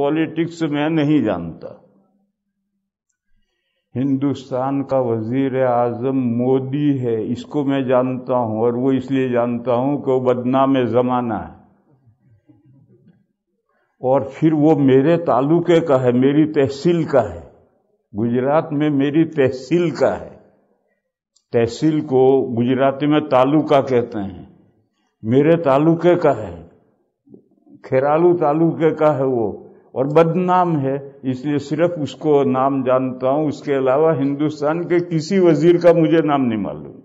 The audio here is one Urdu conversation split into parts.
پالیٹکس میں نہیں جانتا. ہندوستان کا وزیر اعظم مودی ہے، اس کو میں جانتا ہوں، اور وہ اس لیے جانتا ہوں کہ وہ بدنام زمانہ ہے، اور پھر وہ میرے تعلقے کا ہے، میری تحصیل کا ہے. گجرات میں میری تحصیل کا ہے. تحصیل کو گجراتی میں تعلقہ کہتے ہیں. میرے تعلقے کا ہے، کھیرالو تعلقے کا ہے وہ، اور بدنام ہے، اس لیے صرف اس کو نام جانتا ہوں. اس کے علاوہ ہندوستان کے کسی وزیر کا مجھے نام نہیں معلوم.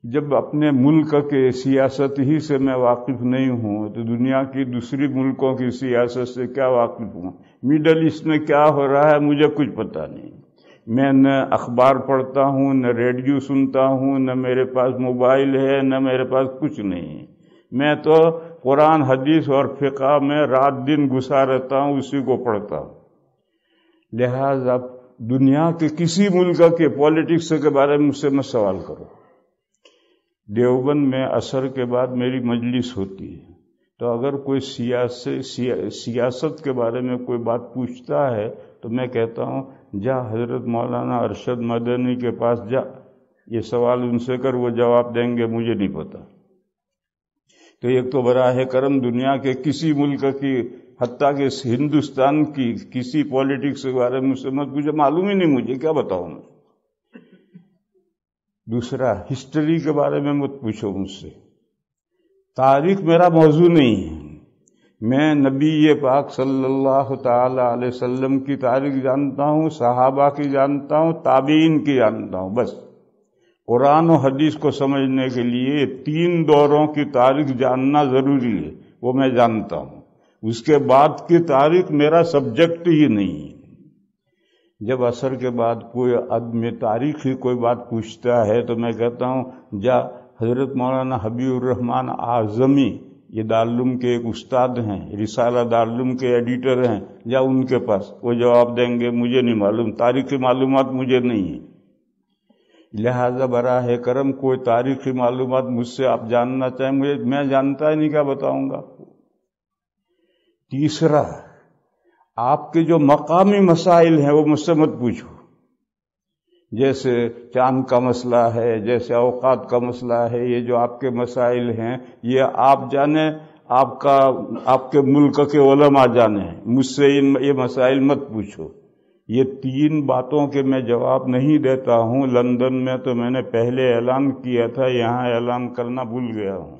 جب اپنے ملک کے سیاست ہی سے میں واقف نہیں ہوں تو دنیا کی دوسری ملکوں کی سیاست سے کیا واقف ہوں؟ میڈل ایسٹ میں کیا ہو رہا ہے مجھے کچھ پتہ نہیں. میں نہ اخبار پڑھتا ہوں، نہ ریڈیو سنتا ہوں، نہ میرے پاس موبائل ہے، نہ میرے پاس کچھ نہیں. میں تو قرآن حدیث اور فقہ میں رات دن گھسا رہتا ہوں، اسی کو پڑھتا ہوں. لہذا دنیا کے کسی ملک کے پالیٹکس کے بارے میں مجھ سے مت سوال کرو. دیوبند میں عصر کے بعد میری مجلس ہوتی ہے، تو اگر کوئی سیاست کے بارے میں کوئی بات پوچھتا ہے تو میں کہتا ہوں جا حضرت مولانا ارشد مدنی کے پاس جا، یہ سوال ان سے کر، وہ جواب دیں گے، مجھے نہیں پتا. تو ایک تو براہ کرم دنیا کے کسی ملک کی، حتیٰ کہ ہندوستان کی کسی پالیٹکس کے بارے میں مجھ سے مجھے معلوم ہی نہیں، مجھے کیا بتاؤں. دوسرا، ہسٹری کے بارے میں مت پوچھو مجھ سے. تاریخ میرا موضوع نہیں ہے. میں نبی پاک صلی اللہ تعالی علیہ وسلم کی تاریخ جانتا ہوں، صحابہ کی جانتا ہوں، تابعین کی جانتا ہوں، بس. قرآن و حدیث کو سمجھنے کے لیے 3 دوروں کی تاریخ جاننا ضروری ہے، وہ میں جانتا ہوں. اس کے بعد کی تاریخ میرا سبجیکٹ ہی نہیں ہے. جب عصر کے بعد کوئی عدم تاریخی کوئی بات پوچھتا ہے تو میں کہتا ہوں جا حضرت مولانا حبیب الرحمن اعظمی، یہ دارالعلوم کے ایک استاد ہیں، رسالہ دارالعلوم کے ایڈیٹر ہیں، جا ان کے پاس، وہ جواب دیں گے. مجھے نہیں معلوم، تاریخی معلومات مجھے نہیں ہیں. لہذا براہ کرم کوئی تاریخی معلومات مجھ سے آپ جاننا چاہیں، میں جانتا ہی نہیں، کیا بتاؤں گا آپ کو. تیسرا، آپ کے جو مقامی مسائل ہیں وہ مجھ سے مت پوچھو. جیسے چاند کا مسئلہ ہے، جیسے اوقات کا مسئلہ ہے، یہ جو آپ کے مسائل ہیں یہ آپ جانیں، آپ کے ملک کے علماء جانیں. مجھ سے یہ مسائل مت پوچھو. یہ 3 باتوں کے میں جواب نہیں دیتا ہوں. لندن میں تو میں نے پہلے اعلان کیا تھا، یہاں اعلان کرنا بھول گیا ہوں.